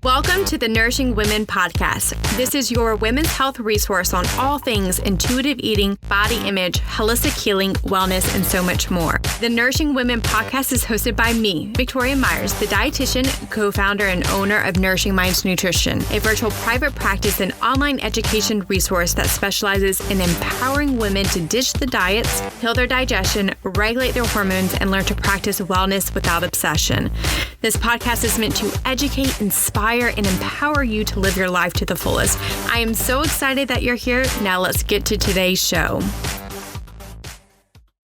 Welcome to the Nourishing Women podcast. This is your women's health resource on all things intuitive eating, body image, holistic healing, wellness, and so much more. The Nourishing Women podcast is hosted by me, Victoria Myers, the dietitian, co-founder, and owner of Nourishing Minds Nutrition, a virtual private practice and online education resource that specializes in empowering women to ditch the diets, heal their digestion, regulate their hormones, and learn to practice wellness without obsession. This podcast is meant to educate, inspire, and empower you to live your life to the fullest. I am so excited that you're here. Now let's get to today's show.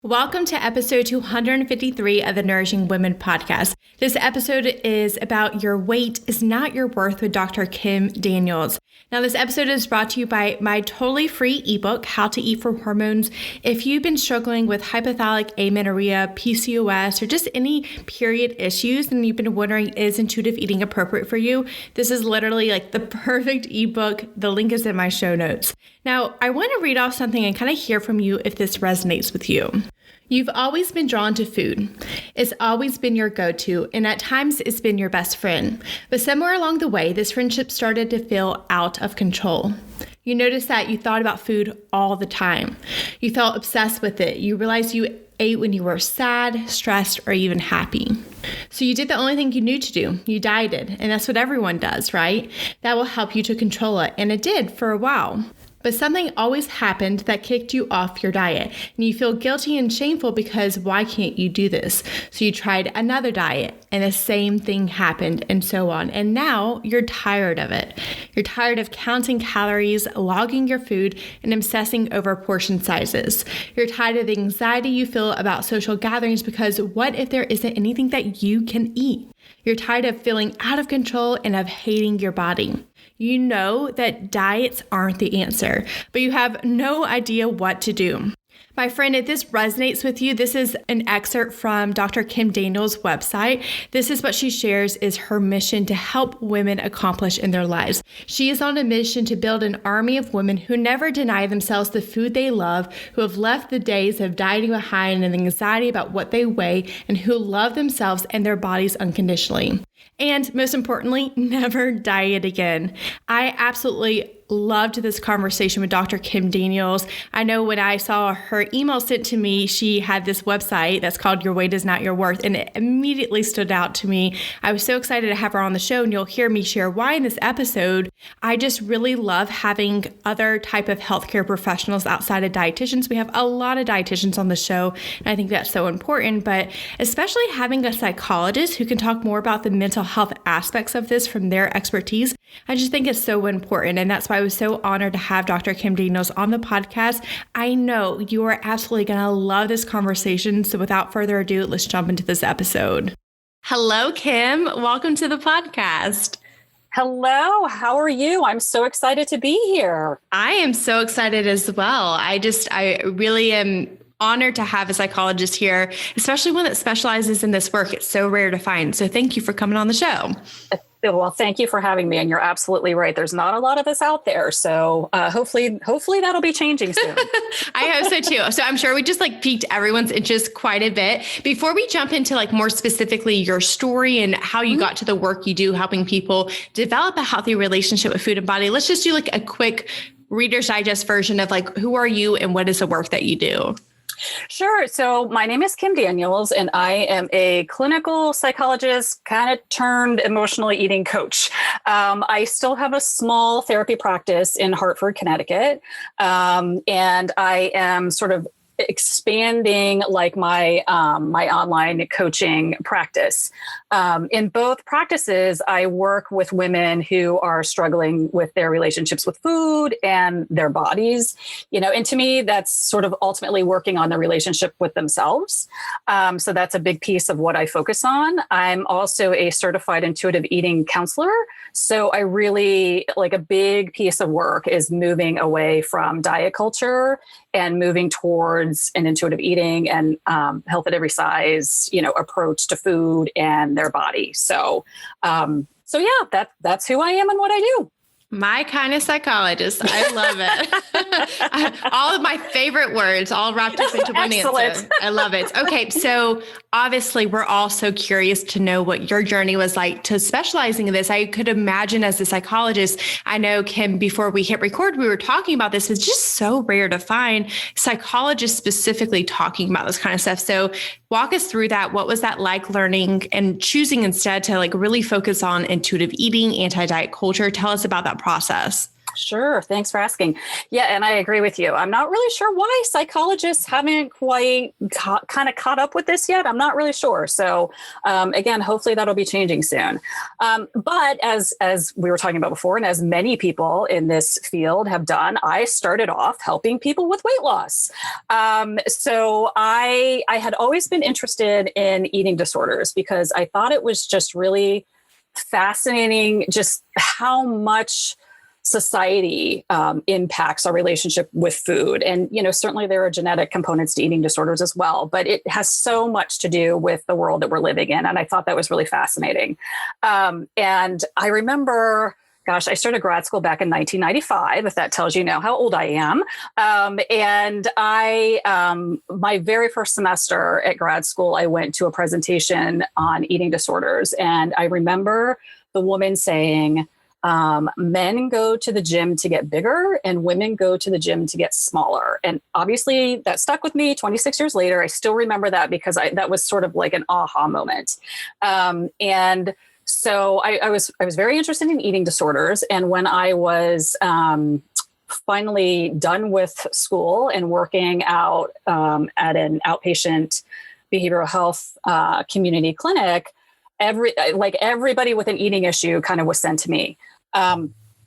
Welcome to episode 253 of the Nourishing Women podcast. This episode is about Your Weight is Not Your Worth with Dr. Kim Daniels. Now, this episode is brought to you by my totally free ebook, How to Eat for Hormones. If you've been struggling with hypothalamic amenorrhea, PCOS, or just any period issues, and you've been wondering, is intuitive eating appropriate for you? This is literally like the perfect ebook. The link is in my show notes. Now, I want to read off something and kind of hear from you if this resonates with you. You've always been drawn to food. It's always been your go-to, and at times it's been your best friend. But somewhere along the way, this friendship started to feel out of control. You noticed that you thought about food all the time. You felt obsessed with it. You realized you ate when you were sad, stressed, or even happy. So you did the only thing you knew to do. You dieted, and that's what everyone does, right? That will help you to control it, and it did for a while. But something always happened that kicked you off your diet, and you feel guilty and shameful because why can't you do this? So you tried another diet, and the same thing happened, and so on. And now you're tired of it. You're tired of counting calories, logging your food, and obsessing over portion sizes. You're tired of the anxiety you feel about social gatherings because what if there isn't anything that you can eat? You're tired of feeling out of control and of hating your body. You know that diets aren't the answer, but you have no idea what to do. My friend, if this resonates with you, this is an excerpt from Dr. Kim Daniels' website. This is what she shares is her mission to help women accomplish in their lives. She is on a mission to build an army of women who never deny themselves the food they love, who have left the days of dieting behind and anxiety about what they weigh, and who love themselves and their bodies unconditionally. And most importantly, never diet again. I absolutely loved this conversation with Dr. Kim Daniels. I know when I saw her email sent to me, she had this website that's called Your Weight is Not Your Worth, and it immediately stood out to me. I was so excited to have her on the show, and you'll hear me share why in this episode. I just really love having other type of healthcare professionals outside of dietitians. We have a lot of dietitians on the show, and I think that's so important, but especially having a psychologist who can talk more about the mental health aspects of this from their expertise. I just think it's so important, and that's why I was so honored to have Dr. Kim Daniels on the podcast. I know you are absolutely going to love this conversation. So without further ado, let's jump into this episode. Hello, Kim. Welcome to the podcast. Hello. How are you? I'm so excited to be here. I am so excited as well. I really am honored to have a psychologist here, especially one that specializes in this work. It's so rare to find. So thank you for coming on the show. Well, thank you for having me. And you're absolutely right. There's not a lot of us out there. So hopefully that'll be changing soon. I hope so too. So I'm sure we just piqued everyone's interest quite a bit. Before we jump into more specifically your story and how you got to the work you do, helping people develop a healthy relationship with food and body, let's just do a quick Reader's Digest version of who are you and what is the work that you do? Sure. So my name is Kim Daniels, and I am a clinical psychologist, kind of turned emotionally eating coach. I still have a small therapy practice in Hartford, Connecticut, and I am sort of expanding my my online coaching practice. In both practices, I work with women who are struggling with their relationships with food and their bodies, and to me, that's sort of ultimately working on the relationship with themselves. So that's a big piece of what I focus on. I'm also a certified intuitive eating counselor. So I really a big piece of work is moving away from diet culture and moving towards an intuitive eating and health at every size, approach to food and their body. So yeah, that's who I am and what I do. My kind of psychologist. I love it. All of my favorite words all wrapped up into one answer. I love it. Okay. So obviously we're all so curious to know what your journey was like to specializing in this. I could imagine as a psychologist, I know Kim, before we hit record, we were talking about this. It's just so rare to find psychologists specifically talking about this kind of stuff. So walk us through that. What was that like learning and choosing instead to like really focus on intuitive eating, anti-diet culture? Tell us about that process. Sure. Thanks for asking. Yeah. And I agree with you. I'm not really sure why psychologists haven't quite kind of caught up with this yet. I'm not really sure. So again, hopefully that'll be changing soon. But as we were talking about before, and as many people in this field have done, I started off helping people with weight loss. So I had always been interested in eating disorders because I thought it was just really fascinating just how much society impacts our relationship with food. And, certainly there are genetic components to eating disorders as well, but it has so much to do with the world that we're living in. And I thought that was really fascinating. And I remember, I started grad school back in 1995, if that tells you now how old I am. And my very first semester at grad school, I went to a presentation on eating disorders. And I remember the woman saying, men go to the gym to get bigger and women go to the gym to get smaller. And obviously that stuck with me 26 years later. I still remember that because that was sort of like an aha moment. And so I was very interested in eating disorders. And when I was finally done with school and working out at an outpatient behavioral health community clinic, everybody with an eating issue kind of was sent to me.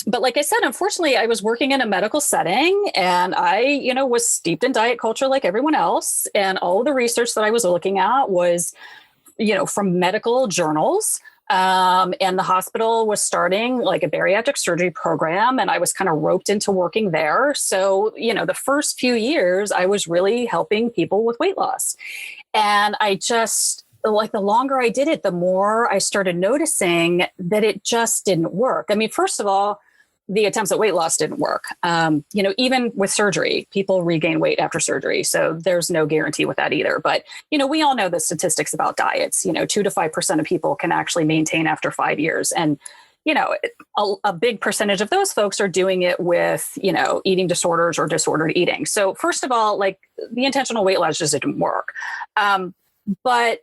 But like I said, unfortunately, I was working in a medical setting and I, was steeped in diet culture like everyone else. And all of the research that I was looking at was, from medical journals. And the hospital was starting like a bariatric surgery program and I was kind of roped into working there. So, the first few years I was really helping people with weight loss. And I just, the longer I did it, the more I started noticing that it just didn't work. I mean, first of all, the attempts at weight loss didn't work. Even with surgery, people regain weight after surgery. So there's no guarantee with that either. But, we all know the statistics about diets, 2 to 5% of people can actually maintain after 5 years. And, a big percentage of those folks are doing it with, eating disorders or disordered eating. So first of all, the intentional weight loss just didn't work. But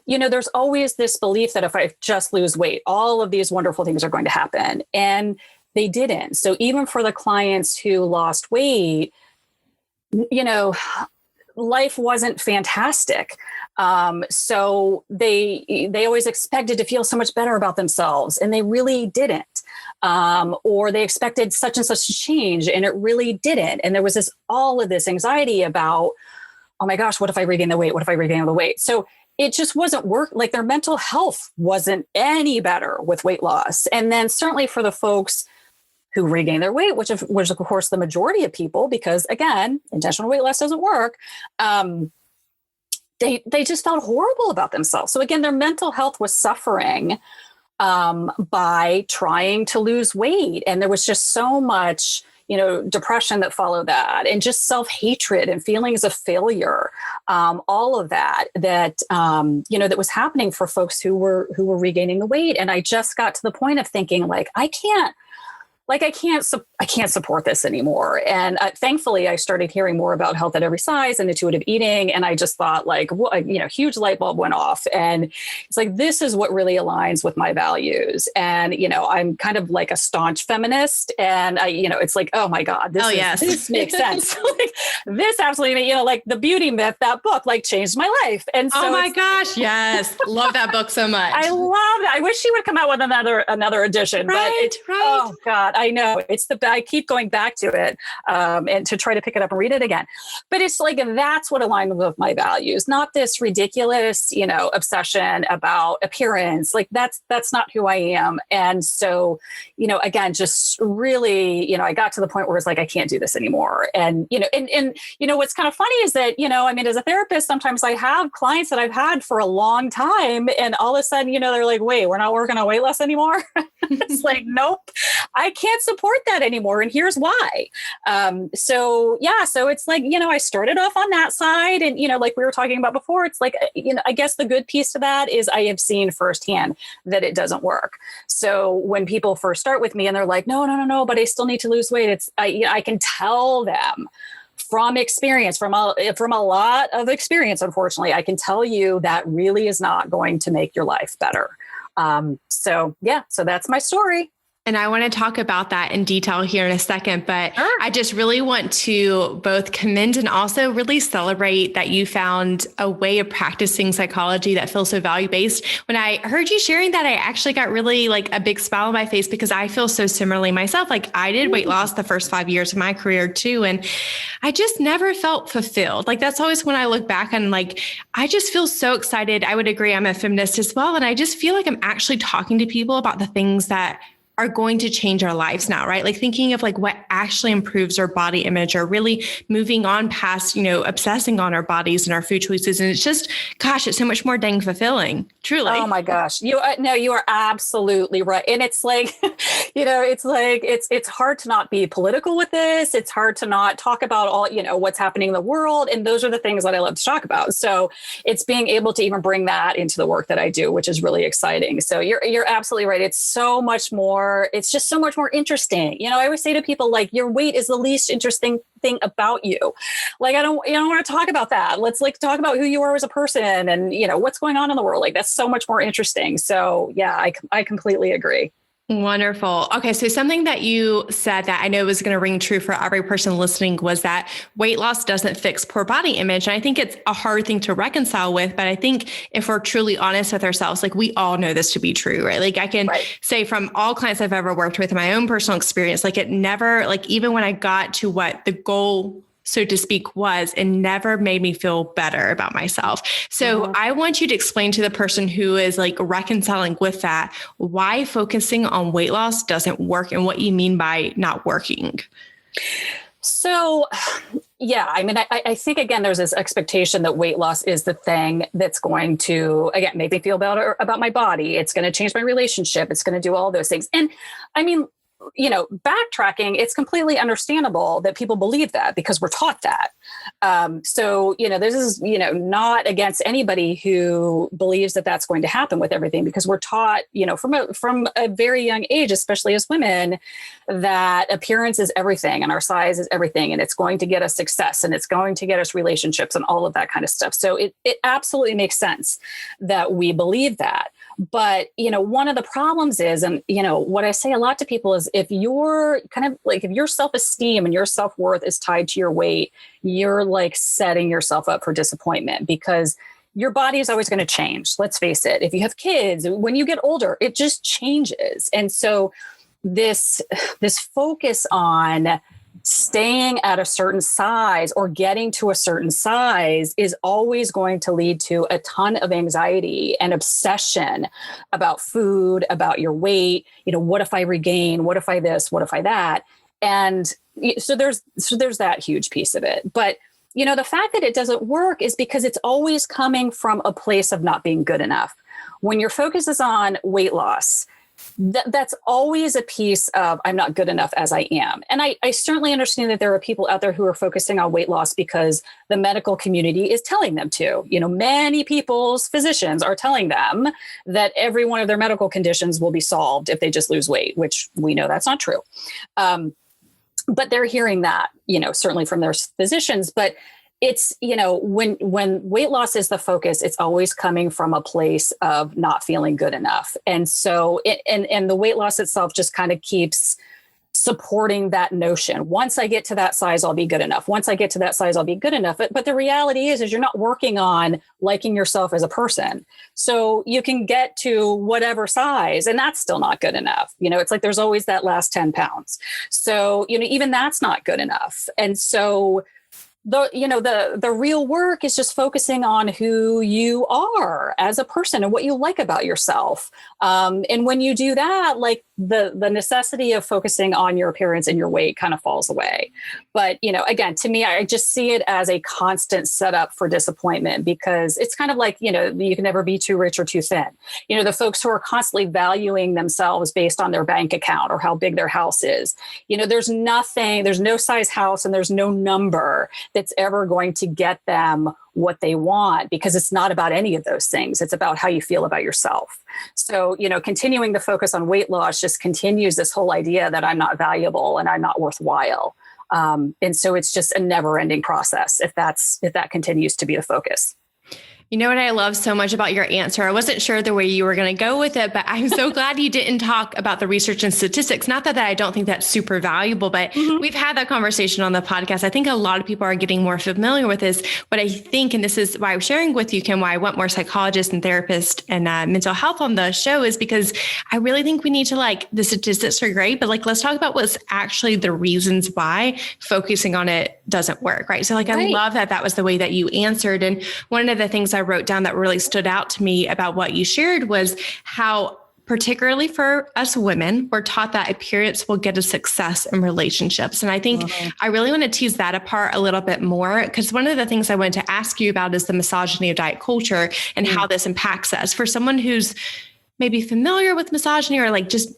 there's always this belief that if I just lose weight, all of these wonderful things are going to happen. And they didn't. So even for the clients who lost weight, life wasn't fantastic. So they always expected to feel so much better about themselves and they really didn't. Or they expected such and such to change and it really didn't. And there was all of this anxiety about, oh my gosh, what if I regain the weight? What if I regain the weight? So it just wasn't their mental health wasn't any better with weight loss. And then certainly for the folks who regain their weight, which was of course the majority of people, because again, intentional weight loss doesn't work. They just felt horrible about themselves. So again, their mental health was suffering by trying to lose weight. And there was just so much depression that followed that and just self-hatred and feelings of failure, all of that that was happening for folks who were regaining the weight. And I just got to the point of thinking I can't support this anymore. And thankfully I started hearing more about health at every size and intuitive eating. And I just thought huge light bulb went off and it's this is what really aligns with my values. And, I'm kind of like a staunch feminist and it's oh my God, this makes sense. This absolutely, the beauty myth, that book changed my life. And so oh my gosh. Yes. Love that book so much. I love it. I wish she would come out with another edition, right. Oh God, I know I keep going back to it and to try to pick it up and read it again. But it's that's what aligned with my values, not this ridiculous, obsession about appearance. That's not who I am. And so, again, just really, I got to the point where it's I can't do this anymore. And, what's kind of funny is that, as a therapist, sometimes I have clients that I've had for a long time and all of a sudden, they're wait, we're not working on weight loss anymore. It's nope. I can't support that anymore. And here's why. So it's like, I started off on that side and, like we were talking about before, it's like, I guess the good piece to that is I have seen firsthand that it doesn't work. So when people first start with me and they're like, no, but I still need to lose weight. I can tell them from experience, from a lot of experience, unfortunately, I can tell you that really is not going to make your life better. So that's my story. And I want to talk about that in detail here in a second, but sure. I just really want to both commend and also really celebrate that you found a way of practicing psychology that feels so value-based. When I heard you sharing that, I actually got really like a big smile on my face because I feel so similarly myself. Like I did weight loss the first 5 years of my career too. And I just never felt fulfilled. Like that's always when I look back and like, I just feel so excited. I would agree. I'm a feminist as well. And I just feel like I'm actually talking to people about the things that are going to change our lives now, right? Like thinking of like what actually improves our body image or really moving on past, obsessing on our bodies and our food choices. And it's just, gosh, it's so much more dang fulfilling, truly. Oh my gosh. You are absolutely right. And it's like, it's hard to not be political with this. It's hard to not talk about all, what's happening in the world. And those are the things that I love to talk about. So it's being able to even bring that into the work that I do, which is really exciting. So you're absolutely right. It's just so much more interesting. I always say to people like your weight is the least interesting thing about you. Like, I don't want to talk about that. Let's like talk about who you are as a person and, what's going on in the world. Like that's so much more interesting. So yeah, I completely agree. Wonderful. Okay. So something that you said that I know is going to ring true for every person listening was that weight loss doesn't fix poor body image. And I think it's a hard thing to reconcile with, but I think if we're truly honest with ourselves, like we all know this to be true, right? Like I can say from all clients I've ever worked with, my own personal experience, like it never, like even when I got to what the goal, so to speak, was, it never made me feel better about myself. So I want you to explain to the person who is like reconciling with that, why focusing on weight loss doesn't work and what you mean by not working. So, yeah, I mean, I think, again, there's this expectation that weight loss is the thing that's going to, again, make me feel better about my body. It's going to change my relationship. It's going to do all those things. And I mean, backtracking, it's completely understandable that people believe that because we're taught that. So, this is, not against anybody who believes that that's going to happen with everything because we're taught, from a very young age, especially as women, that appearance is everything and our size is everything. And it's going to get us success and it's going to get us relationships and all of that kind of stuff. So it absolutely makes sense that we believe that. But, one of the problems is, and, what I say a lot to people is if you're if your self-esteem and your self-worth is tied to your weight, you're like setting yourself up for disappointment because your body is always going to change. Let's face it. If you have kids, when you get older, it just changes. And so this focus on staying at a certain size or getting to a certain size is always going to lead to a ton of anxiety and obsession about food, about your weight. What if I regain? What if I this? What if I that? And so there's that huge piece of it. But, the fact that it doesn't work is because it's always coming from a place of not being good enough. When your focus is on weight loss, that's always a piece of I'm not good enough as I am. And I certainly understand that there are people out there who are focusing on weight loss because the medical community is telling them to. Many people's physicians are telling them that every one of their medical conditions will be solved if they just lose weight, which we know that's not true. But they're hearing that, certainly from their physicians. But it's, when weight loss is the focus, it's always coming from a place of not feeling good enough. And so and the weight loss itself just kind of keeps supporting that notion. Once I get to that size, I'll be good enough. Once I get to that size, I'll be good enough. But the reality is you're not working on liking yourself as a person. So you can get to whatever size and that's still not good enough. It's like there's always that last 10 pounds. So, even that's not good enough. And so the real work is just focusing on who you are as a person and what you like about yourself. And when you do that, like the necessity of focusing on your appearance and your weight kind of falls away. But, again, to me, I just see it as a constant setup for disappointment, because it's kind of like, you can never be too rich or too thin. The folks who are constantly valuing themselves based on their bank account or how big their house is, there's no size house and there's no number that's ever going to get them what they want, because it's not about any of those things. It's about how you feel about yourself. So, continuing to focus on weight loss just continues this whole idea that I'm not valuable and I'm not worthwhile. And so it's just a never ending process if that continues to be the focus. You know what I love so much about your answer? I wasn't sure the way you were going to go with it, but I'm so glad you didn't talk about the research and statistics. Not that I don't think that's super valuable, but we've had that conversation on the podcast. I think a lot of people are getting more familiar with this. What I think, and this is why I'm sharing with you, Kim, why I want more psychologists and therapists and mental health on the show, is because I really think we need to, the statistics are great, but let's talk about what's actually the reasons why focusing on it doesn't work, right? So I love that was the way that you answered. And one of the things I wrote down that really stood out to me about what you shared was how, particularly for us women, we're taught that appearance will get us success in relationships. And I think I really want to tease that apart a little bit more, because one of the things I wanted to ask you about is the misogyny of diet culture and how this impacts us. For someone who's maybe familiar with misogyny or just,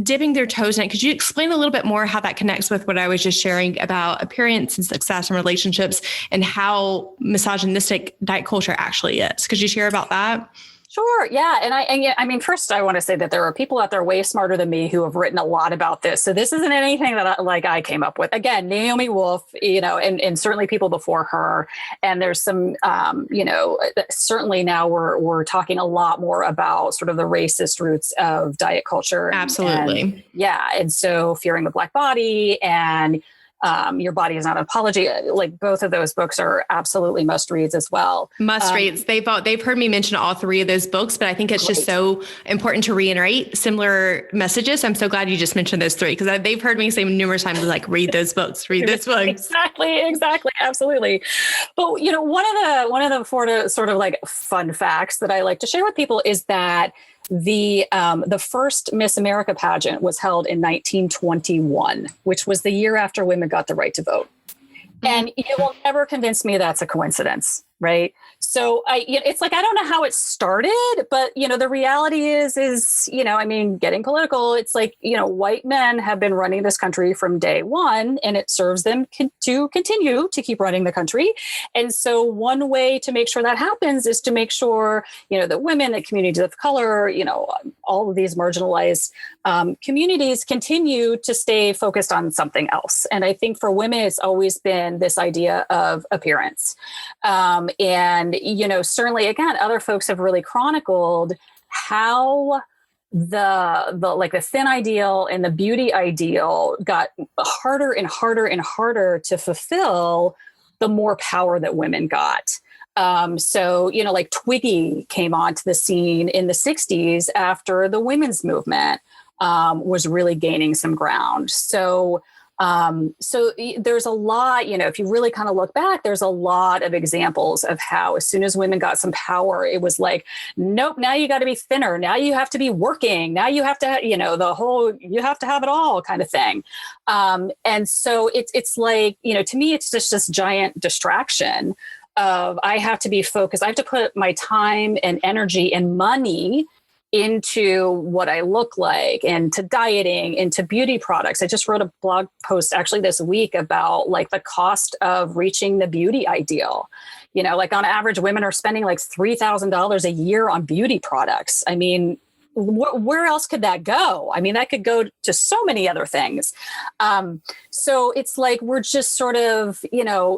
dipping their toes in it, could you explain a little bit more how that connects with what I was just sharing about appearance and success in relationships and how misogynistic diet culture actually is? Could you share about that? Sure. Yeah. And first I want to say that there are people out there way smarter than me who have written a lot about this. So this isn't anything that I came up with. Again, Naomi Wolf, and certainly people before her. And there's some, certainly now we're talking a lot more about sort of the racist roots of diet culture. Absolutely. And so Fearing the Black Body and Your Body is Not an Apology. Both of those books are absolutely must reads as well. Must reads. They've heard me mention all three of those books, but I think it's just so important to reiterate similar messages. I'm so glad you just mentioned those three, because they've heard me say numerous times, read those books, read those books. Exactly. Absolutely. But, one of the sort of fun facts that I like to share with people is that the first Miss America pageant was held in 1921, which was the year after women got the right to vote. And you will never convince me that's a coincidence, right? So it's I don't know how it started, but the reality is getting political. It's white men have been running this country from day one, and it serves them to continue to keep running the country. And so one way to make sure that happens is to make sure, that women, that communities of color, all of these marginalized communities continue to stay focused on something else. And I think for women, it's always been this idea of appearance. And, certainly, again, other folks have really chronicled how the thin ideal and the beauty ideal got harder and harder and harder to fulfill the more power that women got. So, Twiggy came onto the scene in the 60s after the women's movement was really gaining some ground. So there's a lot, if you really kind of look back, there's a lot of examples of how as soon as women got some power, it was nope, now you got to be thinner. Now you have to be working. Now you have to, you have to have it all kind of thing. And so it's to me, it's just this giant distraction of I have to be focused. I have to put my time and energy and money into what I look like, into dieting, into beauty products. I just wrote a blog post actually this week about the cost of reaching the beauty ideal. On average, women are spending $3,000 a year on beauty products. I mean, where else could that go? I mean, that could go to so many other things. So it's we're just sort of,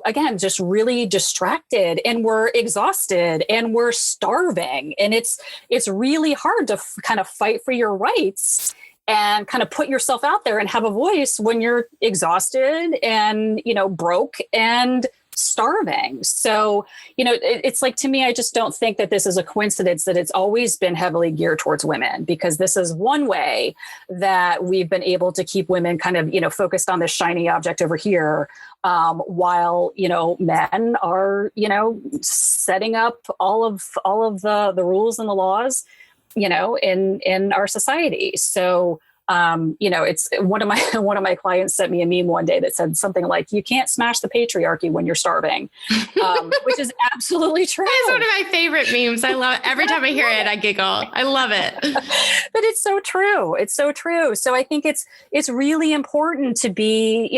again, just really distracted, and we're exhausted, and we're starving. And it's really hard to kind of fight for your rights and kind of put yourself out there and have a voice when you're exhausted and, broke and starving. So, it's like, to me, I just don't think that this is a coincidence that it's always been heavily geared towards women, because this is one way that we've been able to keep women kind of, focused on this shiny object over here, while, men are, setting up all of the rules and the laws, in our society. So, it's one of my clients sent me a meme one day that said something like, "You can't smash the patriarchy when you're starving," which is absolutely true. It's one of my favorite memes. I love it. Every time I hear it, I giggle. I love it. But it's so true. It's so true. So I think it's really important to be,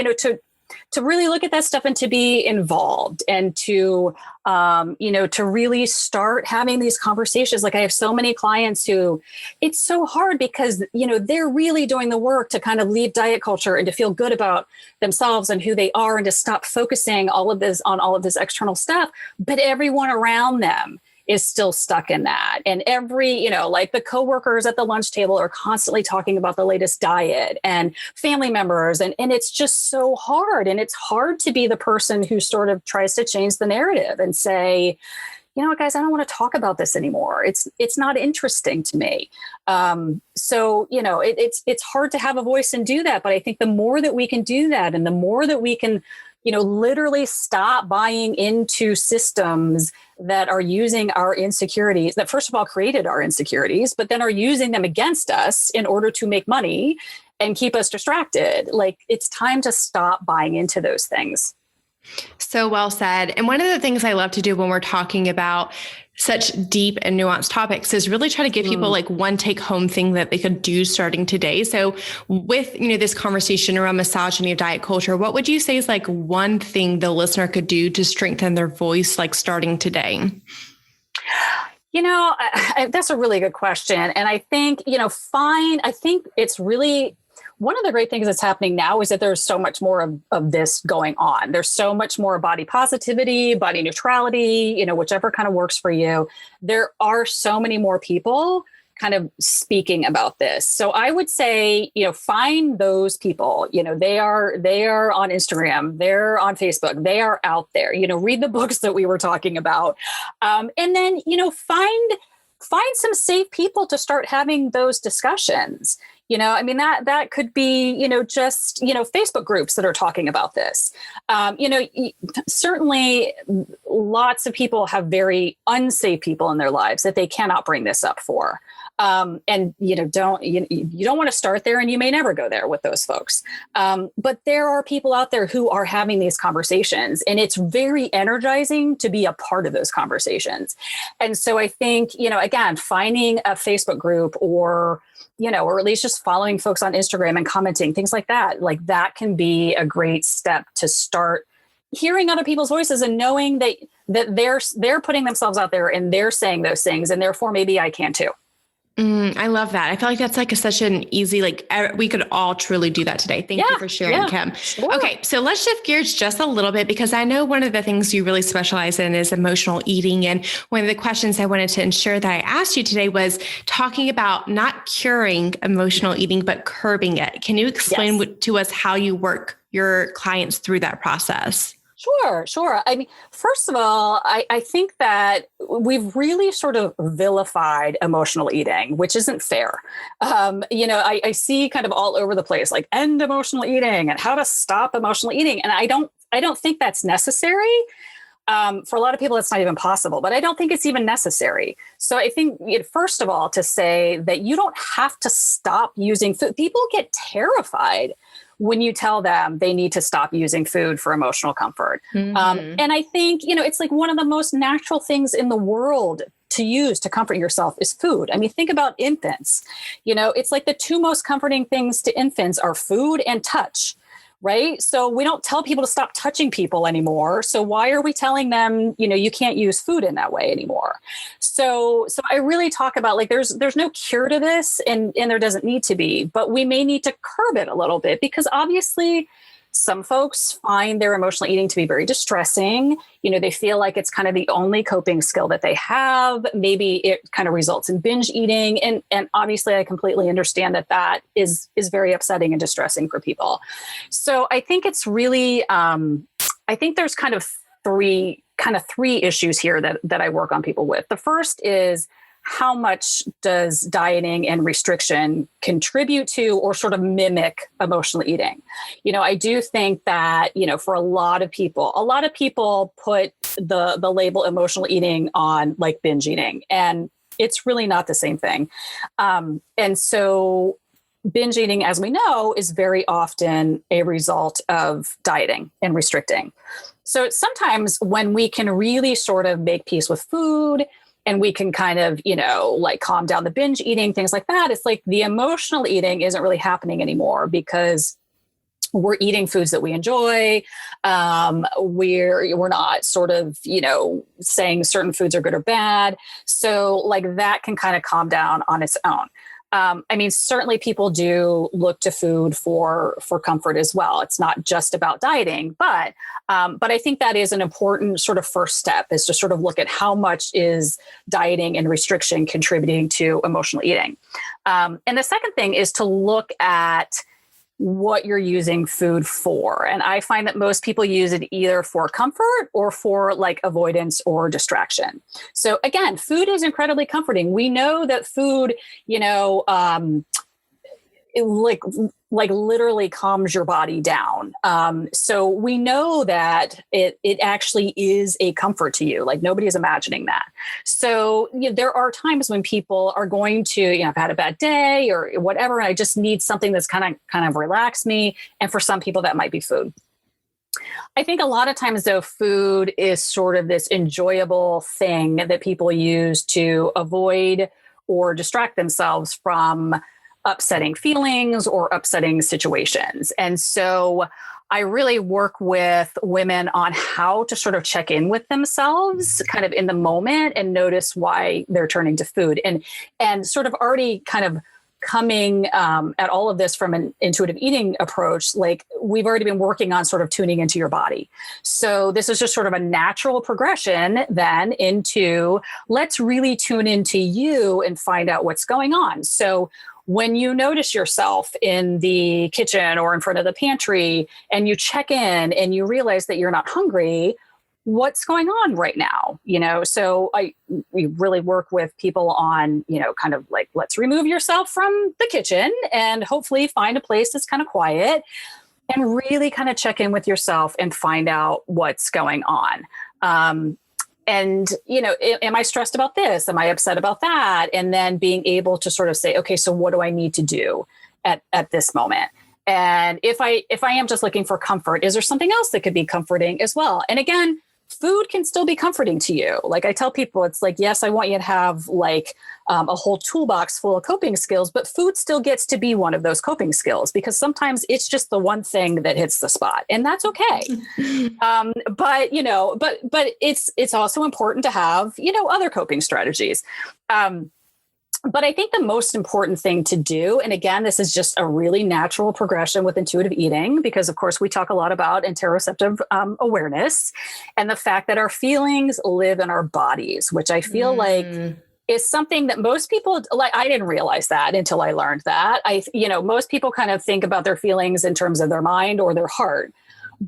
to really look at that stuff and to be involved, and to, to really start having these conversations. Like, I have so many clients who it's so hard because, they're really doing the work to kind of leave diet culture and to feel good about themselves and who they are, and to stop focusing on all of this external stuff. But everyone around them is still stuck in that. And every, like the coworkers at the lunch table are constantly talking about the latest diet, and family members. And it's just so hard. And it's hard to be the person who sort of tries to change the narrative and say, guys, I don't want to talk about this anymore. It's not interesting to me. So, it's hard to have a voice and do that. But I think the more that we can do that, and the more that we can, literally stop buying into systems that are using our insecurities, that first of all created our insecurities, but then are using them against us in order to make money and keep us distracted. Like, it's time to stop buying into those things. So well said. And one of the things I love to do when we're talking about such deep and nuanced topics is really try to give people like one take home thing that they could do starting today. So with, this conversation around misogyny of diet culture, what would you say is like one thing the listener could do to strengthen their voice, like starting today? That's a really good question. And I think, I think it's really, one of the great things that's happening now is that there's so much more of this going on. There's so much more body positivity, body neutrality, whichever kind of works for you. There are so many more people kind of speaking about this. So I would say, find those people, they are on Instagram, they're on Facebook, they are out there, read the books that we were talking about. And then, find some safe people to start having those discussions. That could be, just, Facebook groups that are talking about this. Certainly lots of people have very unsafe people in their lives that they cannot bring this up for. And you don't want to start there, and you may never go there with those folks. But there are people out there who are having these conversations, and it's very energizing to be a part of those conversations. And so I think, again, finding a Facebook group, or at least just following folks on Instagram and commenting, things like that can be a great step to start hearing other people's voices and knowing that they're putting themselves out there and they're saying those things, and therefore maybe I can too. I love that. I feel like that's like such an easy, we could all truly do that today. Thank you for sharing, Kim. Sure. Okay. So let's shift gears just a little bit, because I know one of the things you really specialize in is emotional eating. And one of the questions I wanted to ensure that I asked you today was talking about not curing emotional eating, but curbing it. Can you explain to us how you work your clients through that process? Sure. I mean, first of all, I think that we've really sort of vilified emotional eating, which isn't fair. I see kind of all over the place, like end emotional eating and how to stop emotional eating. And I don't think that's necessary. For a lot of people, it's not even possible, but I don't think it's even necessary. So I think, first of all, to say that you don't have to stop using food. People get terrified when you tell them they need to stop using food for emotional comfort. And I think, it's like one of the most natural things in the world to use to comfort yourself is food. I mean, think about infants. It's like the two most comforting things to infants are food and touch. Right. So we don't tell people to stop touching people anymore. So why are we telling them, you can't use food in that way anymore? So I really talk about there's no cure to this, and there doesn't need to be, but we may need to curb it a little bit, because obviously some folks find their emotional eating to be very distressing. They feel like it's kind of the only coping skill that they have. Maybe it kind of results in binge eating. And obviously I completely understand that is very upsetting and distressing for people. So I think it's really, I think there's kind of three issues here that I work on people with. The first is, how much does dieting and restriction contribute to or sort of mimic emotional eating? I do think that, for a lot of people put the label emotional eating on like binge eating, and it's really not the same thing. And so binge eating, as we know, is very often a result of dieting and restricting. So sometimes when we can really sort of make peace with food, and we can kind of, like calm down the binge eating, things like that, it's like the emotional eating isn't really happening anymore because we're eating foods that we enjoy. We're not sort of, saying certain foods are good or bad. So like that can kind of calm down on its own. Certainly people do look to food for comfort as well. It's not just about dieting, but I think that is an important sort of first step, is to sort of look at how much is dieting and restriction contributing to emotional eating. And the second thing is to look at what you're using food for. And I find that most people use it either for comfort or for like avoidance or distraction. So again, food is incredibly comforting. We know that food, it like literally calms your body down. So we know that it actually is a comfort to you. Like nobody is imagining that. So there are times when people are going to, I've had a bad day or whatever, and I just need something that's kind of relax me. And for some people that might be food. I think a lot of times though, food is sort of this enjoyable thing that people use to avoid or distract themselves from upsetting feelings or upsetting situations. And so I really work with women on how to sort of check in with themselves kind of in the moment and notice why they're turning to food, and sort of already kind of coming at all of this from an intuitive eating approach. Like we've already been working on sort of tuning into your body. So this is just sort of a natural progression then into let's really tune into you and find out what's going on. So when you notice yourself in the kitchen or in front of the pantry and you check in and you realize that you're not hungry, what's going on right now? So we really work with people on, kind of like, let's remove yourself from the kitchen and hopefully find a place that's kind of quiet and really kind of check in with yourself and find out what's going on. And, am I stressed about this? Am I upset about that? And then being able to sort of say, okay, so what do I need to do at this moment? And if I am just looking for comfort, is there something else that could be comforting as well? And again, food can still be comforting to you. Like I tell people, it's like, yes, I want you to have like a whole toolbox full of coping skills, but food still gets to be one of those coping skills because sometimes it's just the one thing that hits the spot, and that's okay. But it's also important to have, other coping strategies. But I think the most important thing to do, and again, this is just a really natural progression with intuitive eating, because of course we talk a lot about interoceptive awareness and the fact that our feelings live in our bodies, which I feel like is something that most people, like, I didn't realize that until I learned that. Most people kind of think about their feelings in terms of their mind or their heart.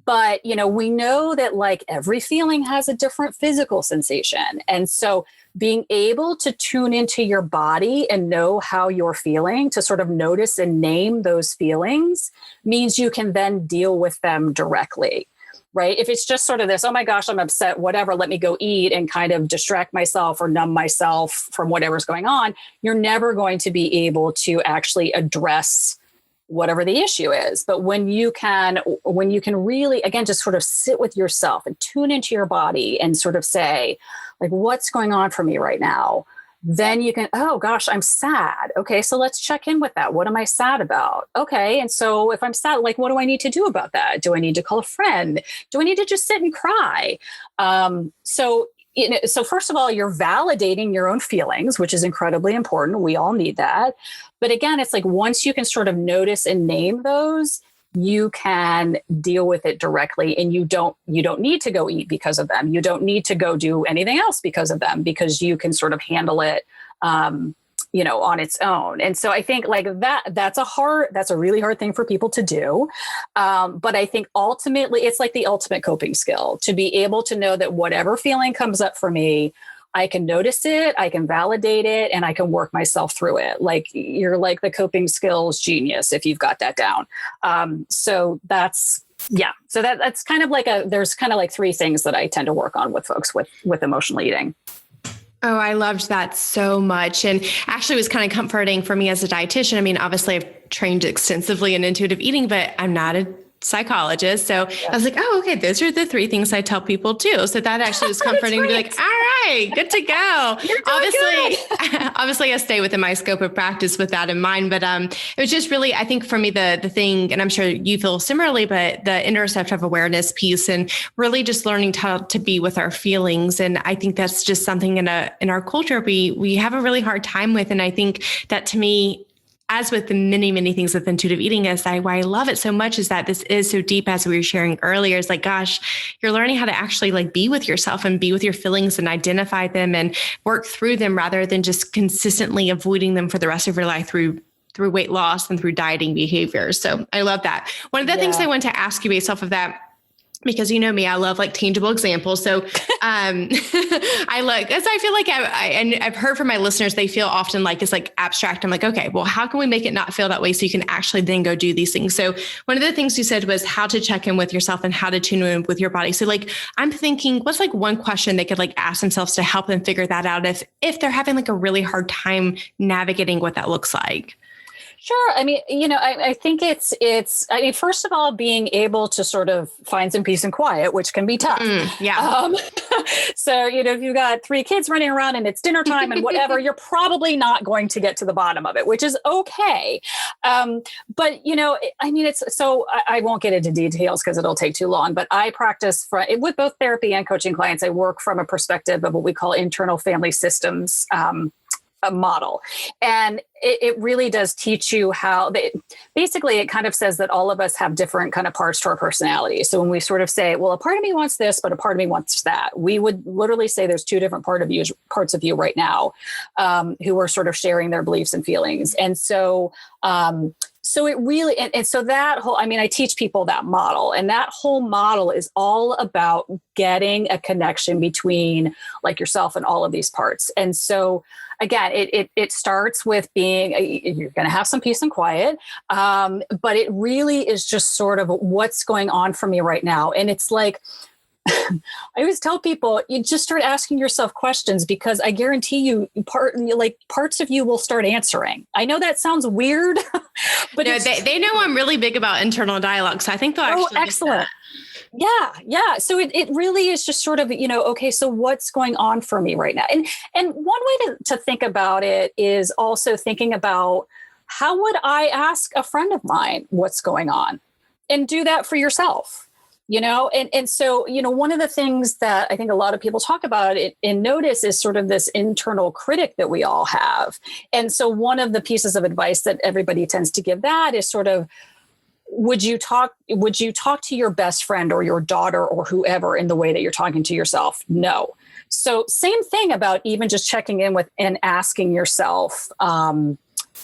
But, we know that like every feeling has a different physical sensation. And so being able to tune into your body and know how you're feeling, to sort of notice and name those feelings, means you can then deal with them directly, right? If it's just sort of this, oh my gosh, I'm upset, whatever, let me go eat and kind of distract myself or numb myself from whatever's going on, you're never going to be able to actually address whatever the issue is. But when you can really, again, just sort of sit with yourself and tune into your body and sort of say, like, what's going on for me right now? Then you can, oh gosh, I'm sad. Okay, so let's check in with that. What am I sad about? Okay, and so if I'm sad, like, what do I need to do about that? Do I need to call a friend? Do I need to just sit and cry? So first of all, you're validating your own feelings, which is incredibly important. We all need that. But again, it's like once you can sort of notice and name those, you can deal with it directly, and you don't need to go eat because of them. You don't need to go do anything else because of them, because you can sort of handle it on its own. And so I think like that's a really hard thing for people to do. But I think ultimately it's like the ultimate coping skill to be able to know that whatever feeling comes up for me, I can notice it, I can validate it, and I can work myself through it. Like you're like the coping skills genius if you've got that down. So that's kind of like there's kind of like three things that I tend to work on with folks with emotional eating. Oh, I loved that so much. And actually it was kind of comforting for me as a dietitian. I mean, obviously I've trained extensively in intuitive eating, but I'm not a psychologist. So I was like, oh, okay, those are the three things I tell people too. So that actually was comforting to be like, all right, good to go. Obviously I stay within my scope of practice with that in mind, but it was just really, I think for me, the thing, and I'm sure you feel similarly, but the interoceptive awareness piece and really just learning to be with our feelings. And I think that's just something in our culture, we have a really hard time with. And I think that to me, as with the many, many things with intuitive eating, why I love it so much is that this is so deep, as we were sharing earlier. It's like, gosh, you're learning how to actually like be with yourself and be with your feelings and identify them and work through them rather than just consistently avoiding them for the rest of your life through weight loss and through dieting behaviors. So I love that. One of the things I want to ask you based off of that, because you know me, I love like tangible examples. So I feel like and I've heard from my listeners, they feel often like it's like abstract. I'm like, okay, well, how can we make it not feel that way so you can actually then go do these things? So one of the things you said was how to check in with yourself and how to tune in with your body. So like, I'm thinking, what's like one question they could like ask themselves to help them figure that out if they're having like a really hard time navigating what that looks like? Sure. I mean, I think it's, first of all, being able to sort of find some peace and quiet, which can be tough. So, if you've got 3 kids running around and it's dinner time and whatever, you're probably not going to get to the bottom of it, which is okay. But, I won't get into details because it'll take too long, but I practice with both therapy and coaching clients. I work from a perspective of what we call internal family systems, a model. And it really does teach you how basically it kind of says that all of us have different kind of parts to our personality. So when we sort of say, well, a part of me wants this, but a part of me wants that, we would literally say there's 2 different parts of you right now who are sort of sharing their beliefs and feelings. And so it really, and so that whole, I teach people that model, and that whole model is all about getting a connection between like yourself and all of these parts. And so again, it starts with you're going to have some peace and quiet, but it really is just sort of what's going on for me right now. And it's like, I always tell people, you just start asking yourself questions because I guarantee you parts of you will start answering. I know that sounds weird, but they know I'm really big about internal dialogue. So I think they'll actually. Oh, excellent. Yeah. So it really is just sort of, okay, so what's going on for me right now? And one way to think about it is also thinking about how would I ask a friend of mine what's going on, and do that for yourself. And so, one of the things that I think a lot of people talk about and notice is sort of this internal critic that we all have. And so one of the pieces of advice that everybody tends to give that is sort of, would you talk to your best friend or your daughter or whoever in the way that you're talking to yourself? No. So same thing about even just checking in with and asking yourself,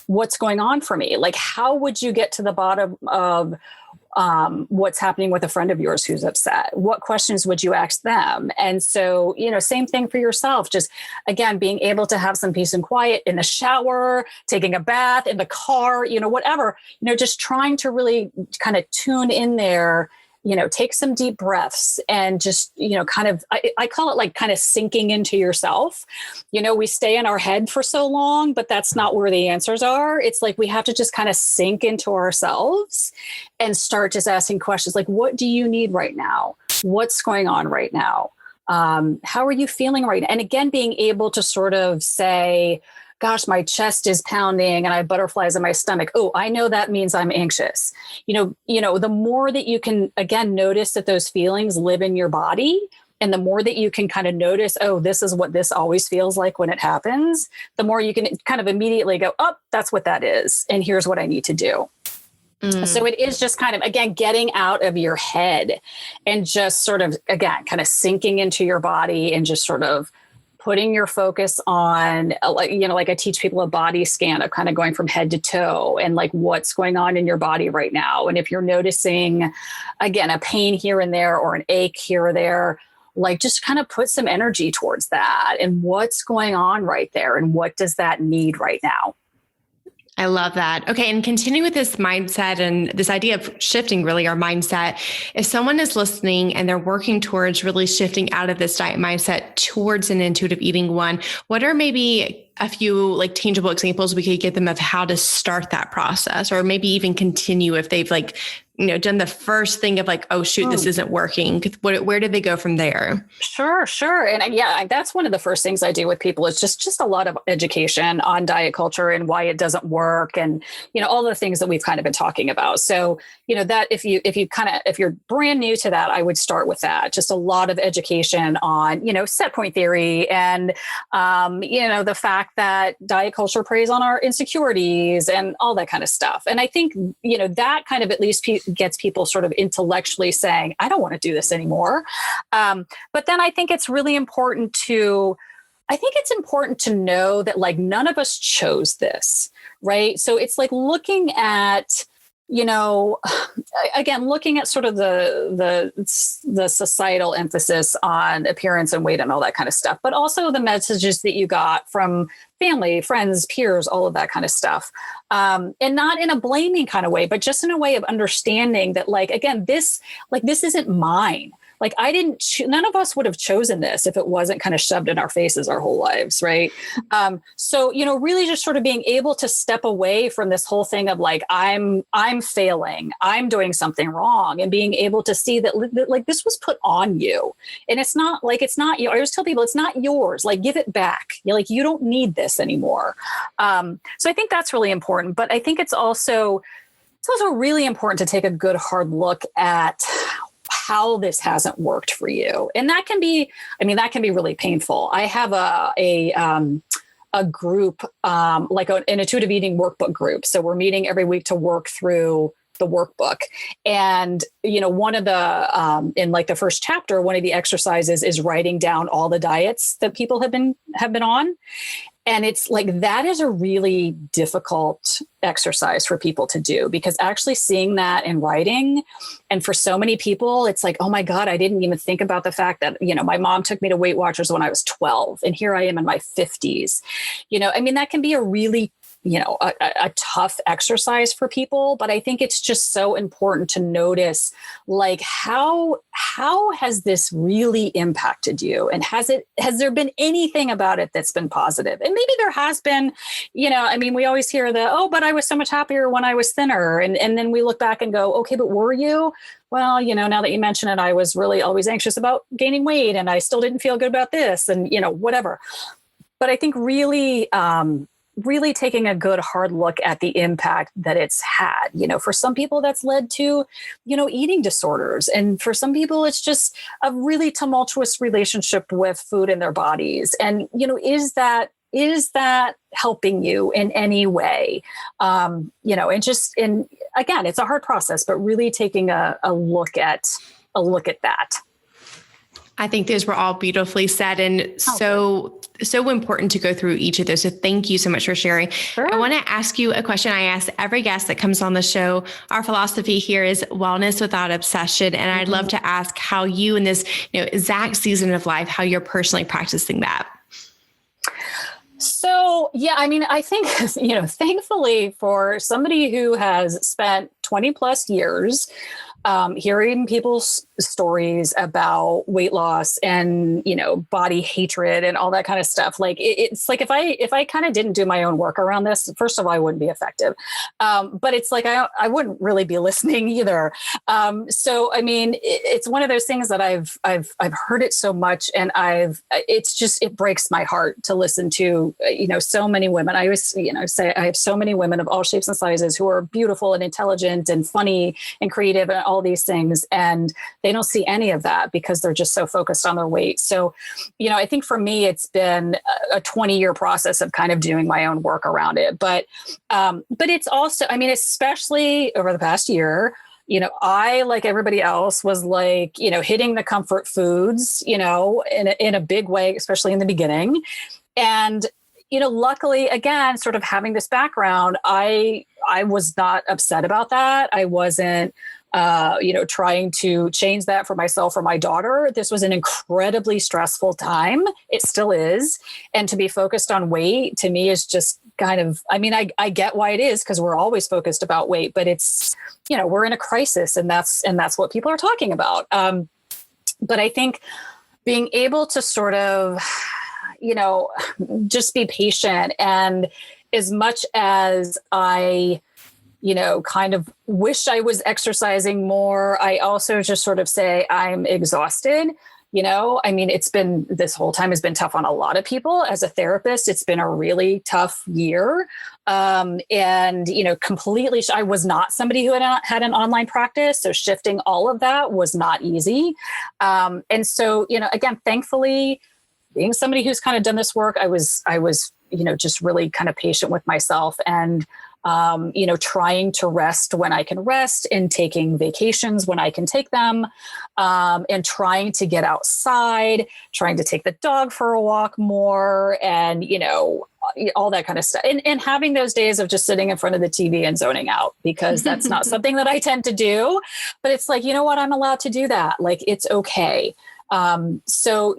what's going on for me? Like, how would you get to the bottom of what's happening with a friend of yours who's upset? What questions would you ask them? And so, same thing for yourself. Just, again, being able to have some peace and quiet in the shower, taking a bath, in the car, whatever, just trying to really kind of tune in there, take some deep breaths and just, kind of, I call it like kind of sinking into yourself. We stay in our head for so long, but that's not where the answers are. It's like we have to just kind of sink into ourselves and start just asking questions like, what do you need right now? What's going on right now? How are you feeling right now? And again, being able to sort of say, gosh, my chest is pounding and I have butterflies in my stomach. Oh, I know that means I'm anxious. The more that you can, again, notice that those feelings live in your body, and the more that you can kind of notice, oh, this is what this always feels like when it happens, the more you can kind of immediately go, oh, that's what that is. And here's what I need to do. So it is just kind of, again, getting out of your head and just sort of, again, kind of sinking into your body and just sort of putting your focus on, like I teach people a body scan of kind of going from head to toe and like what's going on in your body right now. And if you're noticing, again, a pain here and there or an ache here or there, like just kind of put some energy towards that and what's going on right there and what does that need right now. I love that. Okay. And continue with this mindset and this idea of shifting really our mindset. If someone is listening and they're working towards really shifting out of this diet mindset towards an intuitive eating one, what are maybe a few like tangible examples we could give them of how to start that process, or maybe even continue if they've like, done the first thing of like, oh shoot, this isn't working. Where did they go from there? Sure. And yeah, that's one of the first things I do with people is just a lot of education on diet culture and why it doesn't work. And, all the things that we've kind of been talking about. So, that if you're brand new to that, I would start with that. Just a lot of education on, set point theory and, the fact that diet culture preys on our insecurities and all that kind of stuff. And I think, that kind of at least gets people sort of intellectually saying, I don't want to do this anymore. But then I think it's really important to know that like none of us chose this, right? So it's like looking at, again, looking at sort of the societal emphasis on appearance and weight and all that kind of stuff, but also the messages that you got from family, friends, peers, all of that kind of stuff. And not in a blaming kind of way, but just in a way of understanding that like, again, this isn't mine. Like none of us would have chosen this if it wasn't kind of shoved in our faces our whole lives. Right. So, really just sort of being able to step away from this whole thing of like, I'm failing, I'm doing something wrong, and being able to see that like this was put on you and it's not you. I always tell people it's not yours, like give it back. You don't need this anymore. So I think that's really important, but I think it's also really important to take a good hard look at how this hasn't worked for you. And that can be really painful. I have a group, like an intuitive eating workbook group. So we're meeting every week to work through the workbook. And, one of the, in like the first chapter, one of the exercises is writing down all the diets that people have been on. And it's like, that is a really difficult exercise for people to do, because actually seeing that in writing, and for so many people, it's like, oh my God, I didn't even think about the fact that, my mom took me to Weight Watchers when I was 12 and here I am in my 50s. That can be a really a tough exercise for people, but I think it's just so important to notice like how has this really impacted you? And has there been anything about it that's been positive? And maybe there has been, we always hear but I was so much happier when I was thinner. And then we look back and go, okay, but were you? Well, now that you mention it, I was really always anxious about gaining weight and I still didn't feel good about this and, whatever. But I think really taking a good hard look at the impact that it's had. For some people that's led to, eating disorders. And for some people, it's just a really tumultuous relationship with food in their bodies. And, is that helping you in any way? And again, it's a hard process, but really taking a look at that. I think those were all beautifully said and so important to go through each of those. So thank you so much for sharing. Sure. I want to ask you a question I ask every guest that comes on the show. Our philosophy here is wellness without obsession. And I'd love to ask how you in this exact season of life, how you're personally practicing that. So, yeah, I think, thankfully for somebody who has spent 20 plus years hearing people's stories about weight loss and, body hatred and all that kind of stuff. Like it's like, if I kind of didn't do my own work around this, first of all, I wouldn't be effective. But it's like, I wouldn't really be listening either. So, it's one of those things that I've heard it so much and it breaks my heart to listen to, so many women. I always, say I have so many women of all shapes and sizes who are beautiful and intelligent and funny and creative and all these things. And they don't see any of that because they're just so focused on their weight. So, I think for me, it's been a 20-year process of kind of doing my own work around it. But it's also, especially over the past year, I, like everybody else, was like, hitting the comfort foods, in a big way, especially in the beginning. And, luckily, again, sort of having this background, I was not upset about that. I wasn't, trying to change that for myself or my daughter. This was an incredibly stressful time. It still is. And to be focused on weight to me is just kind of, I get why it is, because we're always focused about weight, but it's, we're in a crisis, and that's what people are talking about. But I think being able to sort of, just be patient, and as much as I, kind of wish I was exercising more, I also just sort of say I'm exhausted. This whole time has been tough on a lot of people. As a therapist, it's been a really tough year. Completely, I was not somebody who had an online practice. So shifting all of that was not easy. And so, again, thankfully, being somebody who's kind of done this work, I was, just really kind of patient with myself, and trying to rest when I can rest, and taking vacations when I can take them, and trying to get outside, trying to take the dog for a walk more, and, all that kind of stuff. And having those days of just sitting in front of the TV and zoning out, because that's not something that I tend to do, but it's like, I'm allowed to do that. Like, it's okay. So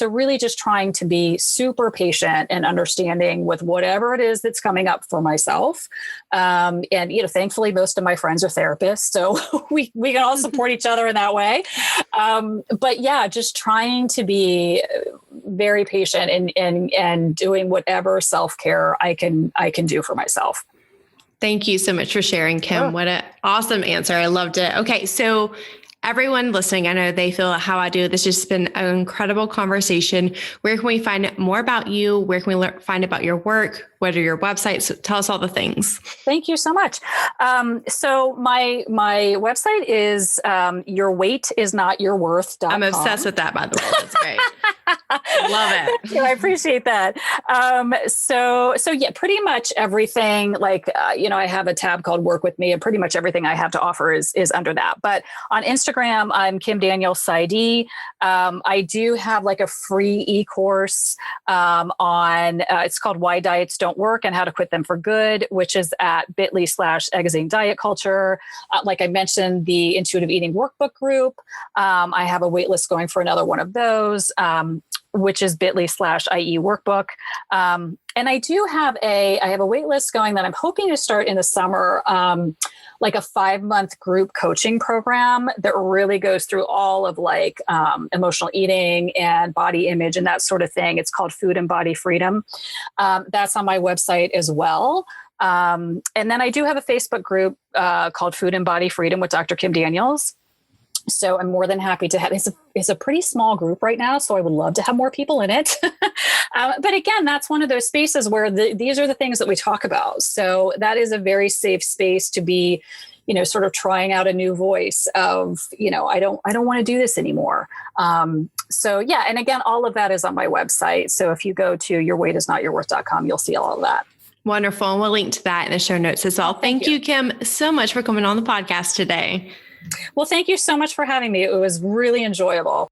really just trying to be super patient and understanding with whatever it is that's coming up for myself. And, thankfully most of my friends are therapists, so we can all support each other in that way. But yeah, just trying to be very patient and doing whatever self-care I can do for myself. Thank you so much for sharing, Kim. Sure. What an awesome answer. I loved it. Okay. So everyone listening, I know they feel how I do. This has just been an incredible conversation. Where can we find more about you? Where can we find about your work? What are your websites? Tell us all the things. Thank you so much. So my website is yourweightisnotyourworth.com. I'm obsessed with that, by the way. That's great. Love it. Thank you. I appreciate that. So yeah, pretty much everything, like, I have a tab called Work With Me, and pretty much everything I have to offer is under that. But on Instagram, I'm Kim Daniels PsyD. I do have like a free e-course on, it's called Why Diets Don't Work and How to Quit Them for Good, which is at bit.ly/Exane Diet Culture. Like I mentioned, the Intuitive Eating Workbook group. I have a wait list going for another one of those, which is bit.ly/IE Workbook. And I do have I have a wait list going that I'm hoping to start in the summer, like a 5-month group coaching program that really goes through all of like emotional eating and body image and that sort of thing. It's called Food and Body Freedom. That's on my website as well. And then I do have a Facebook group called Food and Body Freedom with Dr. Kim Daniels. So I'm more than happy to have, it's a pretty small group right now, so I would love to have more people in it. But again, that's one of those spaces where these are the things that we talk about. So that is a very safe space to be, sort of trying out a new voice of, I don't want to do this anymore. So yeah. And again, all of that is on my website. So if you go to yourweightisnotyourworth.com, you'll see all of that. Wonderful. And we'll link to that in the show notes as well. Thank you, Kim, so much for coming on the podcast today. Well, thank you so much for having me. It was really enjoyable.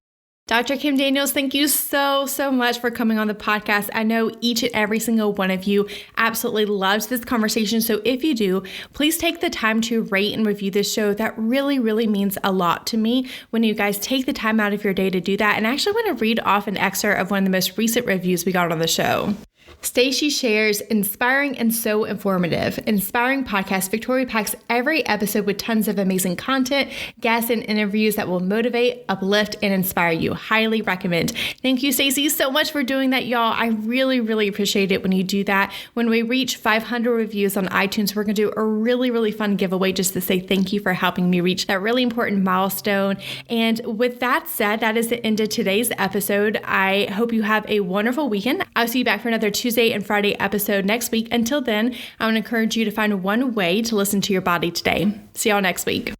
Dr. Kim Daniels, thank you so much for coming on the podcast. I know each and every single one of you absolutely loves this conversation. So if you do, please take the time to rate and review this show. That really, really means a lot to me when you guys take the time out of your day to do that. And I actually want to read off an excerpt of one of the most recent reviews we got on the show. Stacy shares, inspiring and so informative. Inspiring podcast. Victoria packs every episode with tons of amazing content, guests, and interviews that will motivate, uplift, and inspire you. Highly recommend. Thank you, Stacy, so much for doing that, y'all. I really, really appreciate it when you do that. When we reach 500 reviews on iTunes, we're going to do a really, really fun giveaway just to say thank you for helping me reach that really important milestone. And with that said, that is the end of today's episode. I hope you have a wonderful weekend. I'll see you back for another Tuesday and Friday episode next week. Until then, I want to encourage you to find one way to listen to your body today. See y'all next week.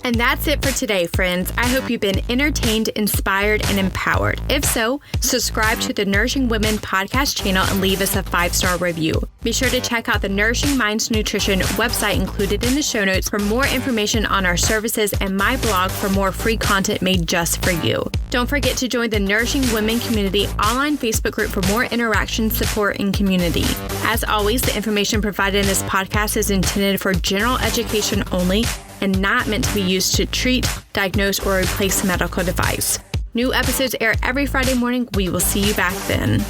And that's it for today, friends. I hope you've been entertained, inspired, and empowered. If so, subscribe to the Nourishing Women podcast channel and leave us a 5-star review. Be sure to check out the Nourishing Minds Nutrition website included in the show notes for more information on our services and my blog for more free content made just for you. Don't forget to join the Nourishing Women Community online Facebook group for more interaction, support, and community. As always, the information provided in this podcast is intended for general education only and not meant to be used to treat, diagnose, or replace a medical device. New episodes air every Friday morning. We will see you back then.